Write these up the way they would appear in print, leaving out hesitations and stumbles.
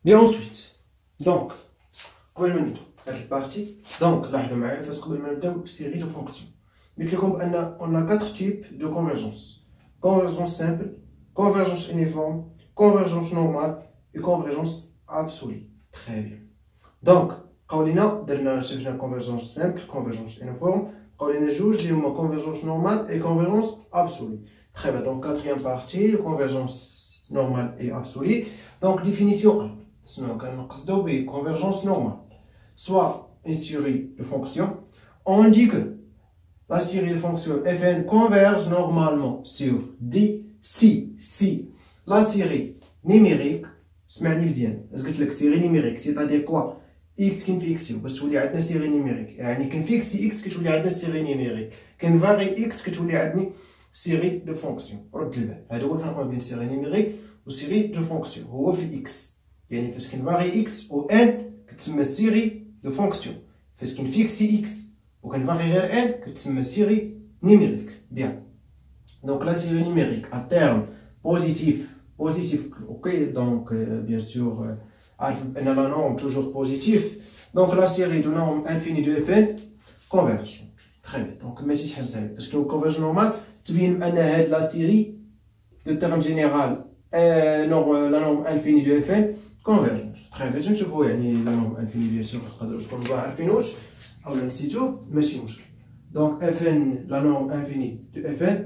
Et ensuite, donc, قبل ما نبداو هاد البارتي دونك لاحظوا معايا فاش قبل ما نبداو série de fonctions. قلت لكم ان on a 4 types de convergence. Convergence simple, convergence uniforme, convergence normale et convergence absolue. Très bien. Donc قولنا درنا شفنا convergence simple, convergence uniforme, قولنا جوج اللي هما convergence normale et convergence absolue. Très bien. Donc quatrième partie, convergence normale et absolue. Donc définition 1. Sinon كنقصدو ب convergence normale. Soit une série de fonctions, on dit que la série de fonctions fn converge normalement sur D si la série numérique سمعني مزيان اش قلت لك série numérique c'est-à-dire quoi x كنفيكسيو باش تولي عندنا série numérique يعني كنفيكسي x كتولي عندنا série numérique كنفاري x كتولي عندنا série de fonctions رد البال هذا هو الفرق ما بين série numérique و série de fonctions هو في x يعني فاش كنفاري x و n كتسمى série de fonctions فاش كنفيكسي x ou qu'on va faire n que c'est une série numérique. Bien. Donc la série numérique à terme positif, ok, donc bien sûr on a la norme toujours positif. Donc la série de norme infinie de fn converge. Très bien. Donc ماشي شحال صعيب parce que converge normal تبين ان هاد la série de terme général la norme infinie de fn converge. Très bien. نشوفوا يعني la norme infinie bien sûr نقدروا تكونوا عارفينوش ou نسيتو ماشي مشكل. Donc fn la norme infinie de fn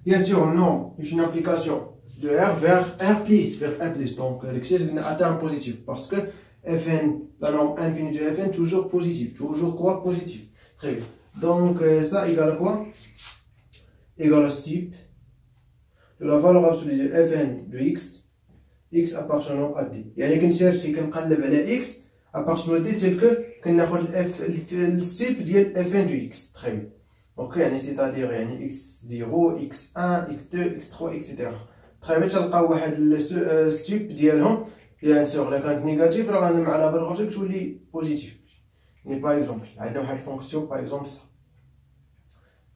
bien sûr non une application de r vers r+, donc l'exercice à terme positif parce que fn la norme infinie de fn toujours positif, toujours quoi positif. Très bien. Donc ça égale à quoi? Égale à sup de la valeur absolue de fn de x appartenant à d. يعني كنشيرشي كنقلب على x appartenant à d tel que كناخد السيب ديال fn دو x. Très bien. Ok يعني c'est-à-dire يعني x0 x1 x2 x3 etc. Très bien. تلقاو واحد السيب ديالهم بيان سور الا كانت نيجاتيف راه غنم على بالغوتك تولي بوزيتيف. يعني باغ اكزومبل عندنا واحد الفونكسيون باغ اكزومبل صا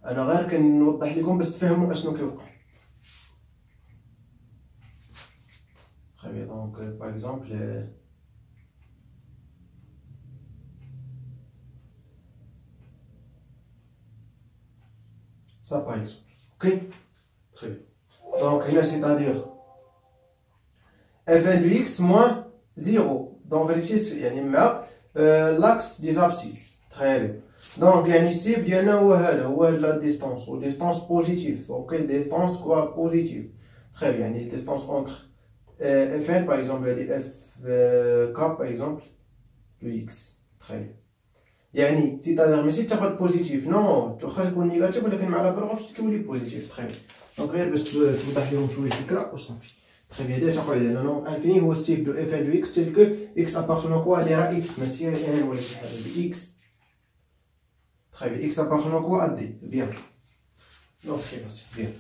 انا غير كنوضح لكم باش تفهموا اشنو كيوقع. Très bien. Donc par exemple ça par exemple. Ok. Très bien. Donc là c'est-à-dire fn de x moins 0. Donc l'axe des abscisses. Très bien. Donc ici il هو la distance ou distance positive. Ok, distance quoi positive. Très bien. La distance entre fn par exemple fk par exemple de x. Très bien. يعني c'est-à-dire ماشي تاخذ بوزيتيف نو واخا يكون نيجاتيف ولكن مع الفرق كيولي بوزيتيف. تري دونك غير باش توضح لهم شويه الفكره وصافي. تري بيان ديجا قلنا لنا نو انفيني هو السيب دو اف ان دو اكس تيل كو اكس ابارتونون كوا لي اكس ماشي ان ولا شي حاجه دو اكس. تري بيان اكس ابارتونون كوا ا دي. بيان دونك تري فاسيل. بيان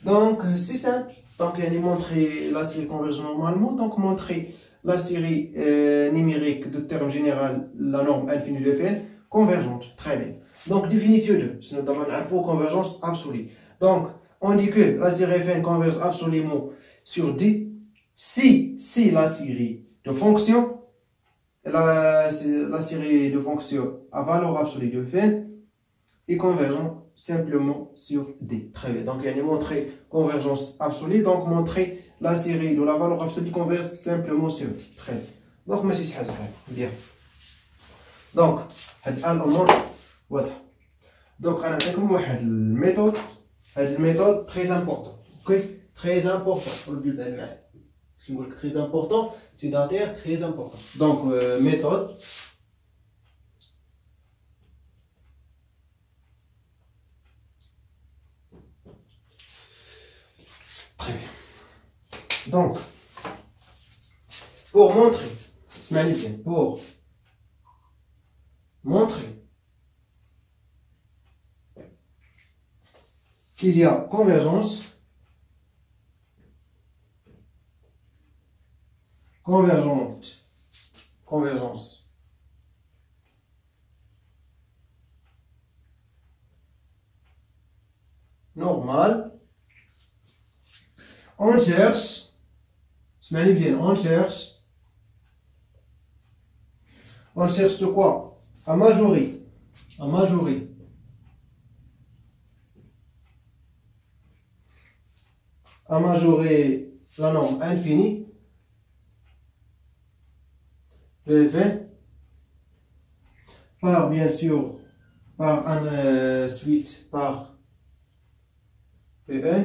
دونك سي سامبل. دونك يعني مونطري لا سيري كونفيرج نورمالمون. دونك مونطري la série numérique de terme général, la norme infinie de fn, convergente. Très bien. Donc, définition 2. C'est notamment une convergence absolue. Donc, on dit que la série fn converge absolument sur D si la série de fonctions, la série de fonctions à valeur absolue de fn est convergente simplement sur D. Très bien. Donc, il y a montré convergence absolue. Donc, montrer la série de la valeur absolue converge simplement sur D. Très bien. Donc, ماشي شي حاجة صعيبة. Bien. Donc, هاد الأمور واضحة. Donc, غنعطيكم واحد الميثود. هاد الميثود très important. Ok? Très important. ردوا البال معايا. كنقول لك très important, c'est-à-dire très important. Donc, méthode. Très bien. Donc, pour montrer, pour montrer qu'il y a convergence normale, on cherche اسمعني bien. On cherche de quoi? À majorer. À majorer. À majorer la norme infinie de Fn par, bien sûr, par un suite par En,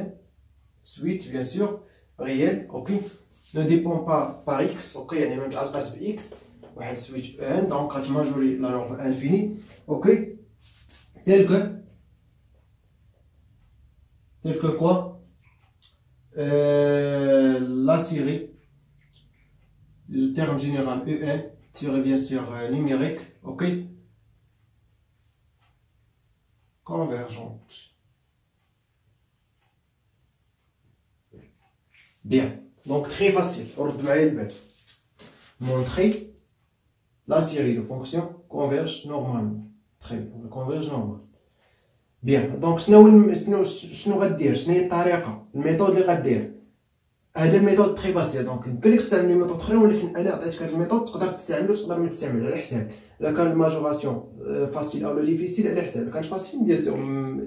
suite, bien sûr, réel, ok, ne dépend pas par x, ok, il y a même alqas de x, un switch En, donc on majorer la norme infinie, ok, tel que quoi? La série, le terme général En, tiré bien sûr numérique, ok, convergente. Bien, donc très facile. Montrer la série de fonctions converge normalement. Très bien, converge normalement. Bien, donc شنو غدير؟ شنو هي الطريقة؟ الميثود اللي غدير؟ هذا الميثود تري فاسيل، دونك يمكن لك تستعمل ميثود اخرين، ولكن انا عطيتك هذا الميثود تقدر تستعملو تقدر ما تستعملو على حساب. الا كان الماجوراسيون فاسيل او ديفيسيل على حساب، الا كان فاسيل بيان سور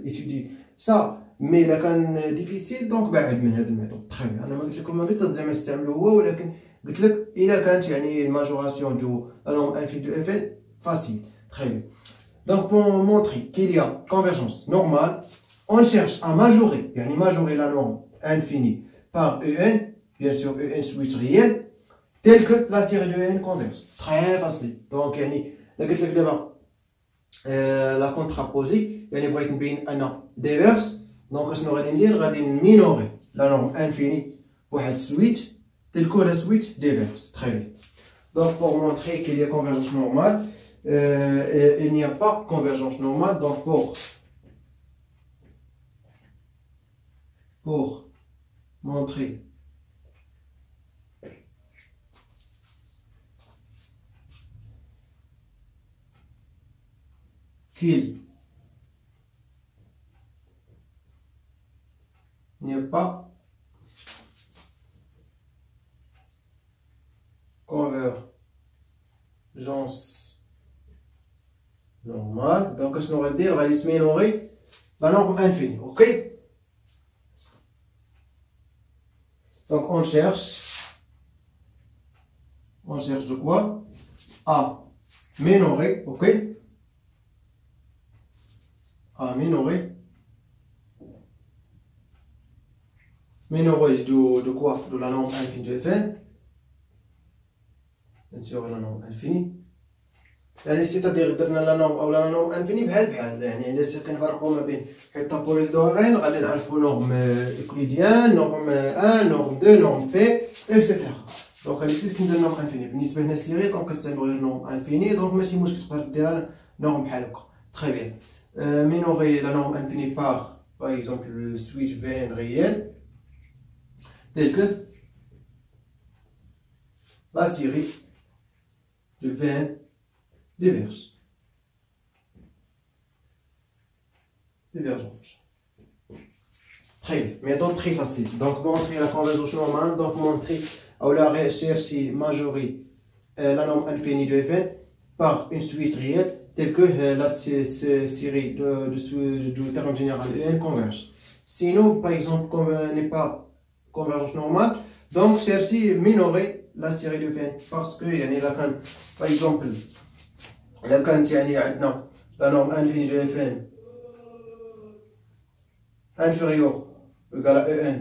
ايتودي سا، مي الا كان ديفيسيل دونك بعد من هذا الميثود. تري بيان، انا ما قلت لكم ما قلت زعما تستعملو هو، ولكن قلت لك الا كانت يعني الماجوراسيون دو لا نورم انفيني دو اف ان فاسيل. تري بيان. Donc pour montrer qu'il y a convergence normale, on cherche à majorer, يعني majorer la norme infinie par En, bien sûr En switch réel, tel que la série de En converge. Très facile. Donc يعني قلت لك دابا la contraposée يعني بغيت نبين ان ديفيرس، دونك شنو غادي ندير؟ غادي نمينوري لا نورم انفيني بواحد switch tel que la switch déverse. Très bien. Donc pour montrer qu'il y a convergence normale, il n'y a pas convergence normale, donc pour montrer qu'il n'y a pas convergence normale, donc ce qu'on va dire, on va minorer la norme infinie, ok? Donc on cherche de quoi? À minorer, ok? À minorer de quoi? De la norme infinie de Fn, bien sûr la norme infinie. يعني سيتادير درنا لا نورم او لا نورم انفيني بحال يعني الا كنفرقوا ما بين حيطابول دوغين غادي نعرفوا نورم ايكليديان، نورم 1، نورم 2، نورم في اكسيتيرا. دونك هادي سيت كندير نورم انفيني. بالنسبه هنا سيري دونك كنستعملوا غير نورم انفيني، دونك ماشي مشكل تقدر دير نورم بحال هكا. تري بيان. مينوري لا نورم انفيني باغ اكزومبل سويتش في ان ريال tel que la série de Vn diverse. Divergente. Très bien. Méthode très facile. Donc montrer la convergence normale, donc montrer ou la chercher majorer la norme infinie de Fn par une suite réelle telle que la série du terme général En converge. Sinon, par exemple, comme n'est pas convergence normale, donc chercher minorer la série de Fn parce que par exemple إلا كانت يعني عندنا لا نورم انفيني دو اف ان inférieur égal à En,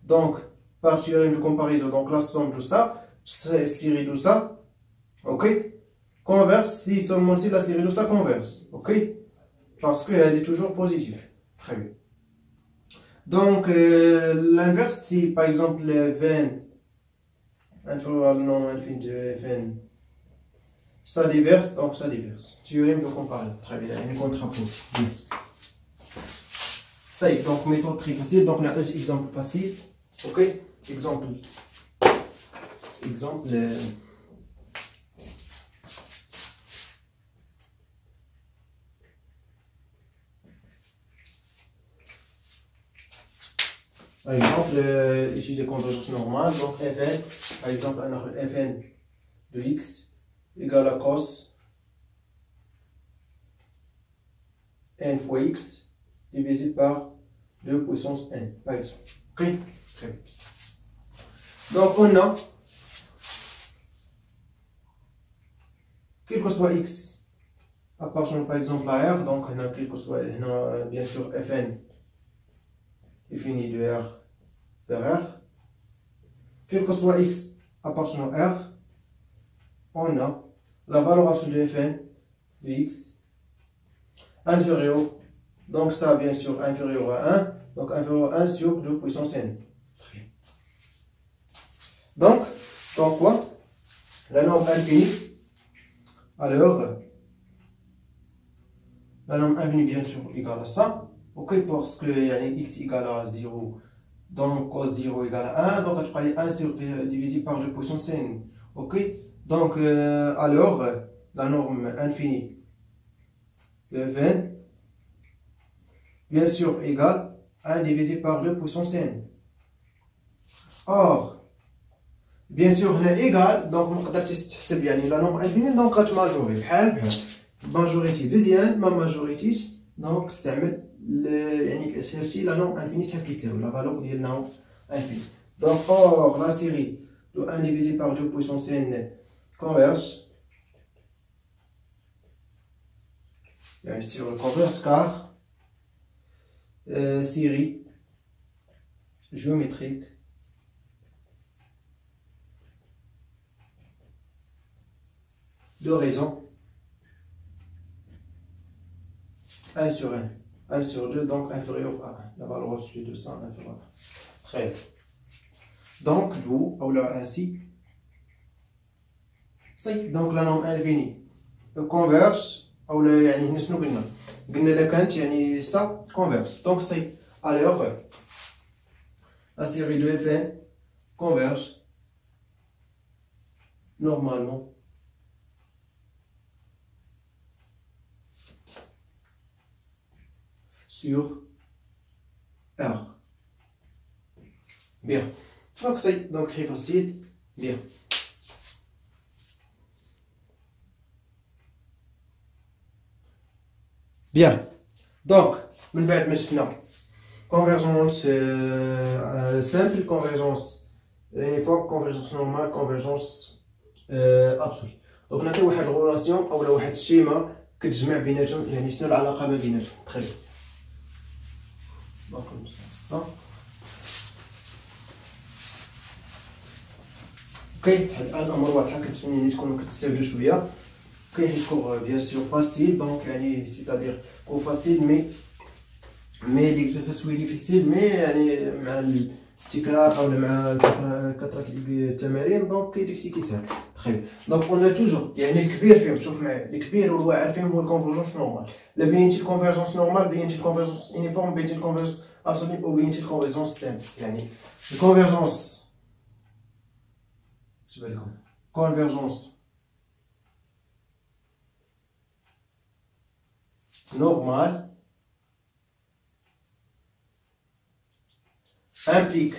donc par théorème de comparaison, donc la somme de ça, série de ça, ok, converse si seulement si la série de ça converse, ok, parce qu'elle est toujours positive. Très bien. Donc l'inverse, si par exemple Vn inférieur à la norme infinie de Fn ça diverse, donc ça diverse. Théorème de comparaison. Très bien, une contrapose. Bien. Ça y est, donc méthode très facile. Donc on a un exemple facile. Ok, exemple. Par exemple, étude de convergence normale, donc Fn, par exemple, on a Fn de x égale à cos n fois x divisé par 2 puissance n, par exemple. Ok? Très bien. Donc, on a, quel que soit x, appartenant par exemple à R, donc on a quel que soit, on a bien sûr Fn défini de R vers R. Quel que soit x appartenant à R, on a la valeur absolue de Fn de x inférieure, donc ça bien sûr inférieur à 1, donc inférieur à 1 sur 2 puissance n. Donc quoi? La norme infinie, alors la norme infinie bien sûr égale à ça, ok, parce que x égale à 0, donc cos 0 égale à 1, donc tu prends 1 sur divisé par 2 puissance n, ok, donc alors la norme infinie de Fn bien sûr égale 1 divisé par 2 puissance n. Or, bien sûr هنا égal, donc ما قدرتش تحسب يعني لا نورم انفيني دونك غتماجوري بحال ماجوريتي مزيان ما ماجوريتيش دونك استعمل يعني شرتي لا نورم انفيني شحال كيساوي لا فالور ديال لا نورم انفيني. Donc or la série de 1 divisé par 2 puissance n converge, يعني sur le converge car série géométrique de raison 1 sur 1, 1 sur 2, donc inférieur à 1. La valeur absolue de 100 inférieure à 1. Très bien. Donc, d'où, ou là, ainsi, donc la norme infinie converge, ou là, يعني هنا شنو قلنا؟ قلنا إذا كانت يعني ça converge. Donc, c'est alors la série de Fn converge normalement sur R. Bien. Donc c'est donc très facile. Bien. Bien. Donc, من بعد ما شفنا convergence simple, convergence uniforme, convergence normale, convergence absolue. Donc نعطي واحد الغولاسيون اولا واحد الشيما كتجمع بيناتهم يعني شنو العلاقه ما بيناتهم. تري بيان. دونك نصا اوكي الان الامور واضحه كنتمنى تكونوا كتستافدوا شويه. اوكي حيت كور بيان سور فاسيل دونك يعني سيتادير كور فاسيل مي ليكزارسيس وي ديفيسيل مي يعني مع التكرار او مع كثره التمارين دونك داكشي كيسهل. تري دونك اون توجور يعني الكبير فيهم شوف معايا الكبير والواعر فيهم هو الكونفرجونس نورمال. لا بينتي الكونفرجونس نورمال بينتي الكونفرجونس يونيفورم بينتي الكونفرجونس ابسوليو وبينتي الكونفرجونس سامبل. يعني الكونفرجونس كتب لكم كونفرجونس نورمال implique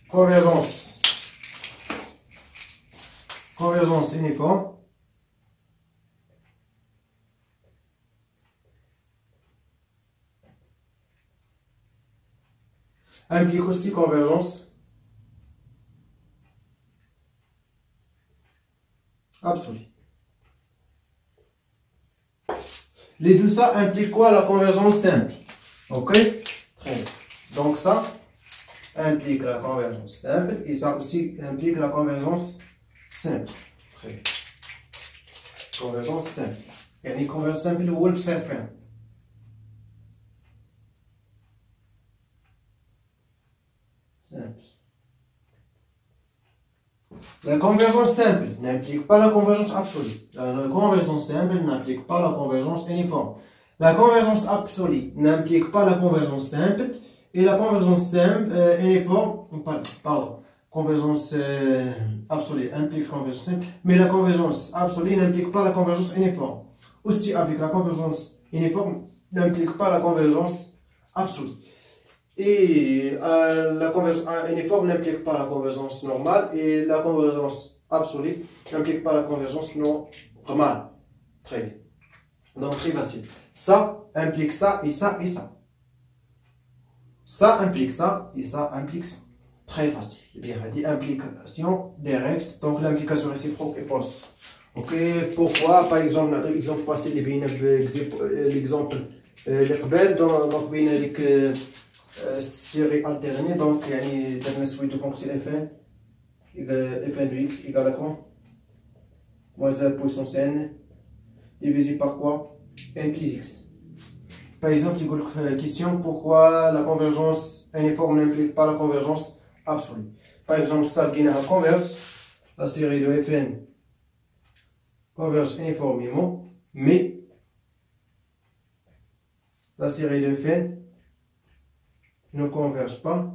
convergence uniforme implique aussi convergence absolue. Les deux ça implique quoi? La convergence simple. Ok? Très bien. Donc ça implique la convergence simple et ça aussi implique la convergence simple. Très bien. Convergence simple. يعني convergence simple هو البسيرفين. Simple. La convergence simple n'implique pas la convergence absolue. La convergence simple n'implique pas la convergence uniforme. La convergence absolue n'implique pas la convergence simple. Et la convergence simple uniforme, pardon, convergence absolue implique convergence simple, mais la convergence absolue n'implique pas la convergence uniforme. Aussi, avec la convergence uniforme, n'implique pas la convergence absolue. Et la convergence uniforme n'implique pas la convergence normale, et la convergence absolue n'implique pas la convergence normale. Très bien. Donc, très facile. Ça implique ça, et ça, et ça. Ça implique ça, et ça implique ça. Très facile. Bien, on dit implication directe, donc l'implication réciproque est fausse. Ok, pourquoi? Par exemple, l'exemple facile, l'exemple donc بين هذيك série alternée, donc يعني درنا suite de fonction fn fn de x égale à quoi? Moins 1 puissance n divisé par quoi? N plus x. Par exemple, il y a une question, pourquoi la convergence uniforme n'implique pas la convergence absolue? Par exemple, ça converge, la série de fn converge uniformément, mais la série de fn ne converge pas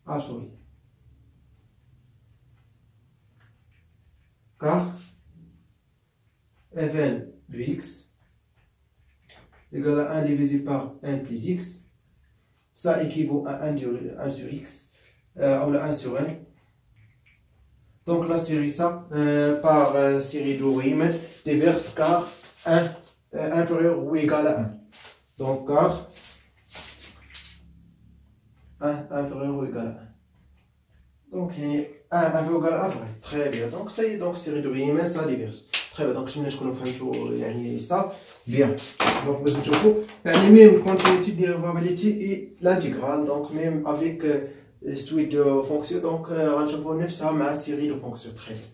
absolue. Car fn de x égale à 1 divisé par n plus x, ça équivaut à 1 sur x, ou 1 sur n. Donc la série ça par série de Riemann déverse car 1 inférieur ou égal à 1. Donc car 1 inférieur ou égal à 1. Donc 1 inférieur ou égal à 1 vrai. Très bien. Donc ça y est, donc série de Riemann ça déverse. Très bien. Donc je vais vous faire ça. Bien. Donc باش نشوفوا يعني même continuité dérivabilité et l'intégrale, donc même avec suite de fonctions, donc غنشوفوا نفسها مع série de fonctions. Très bien.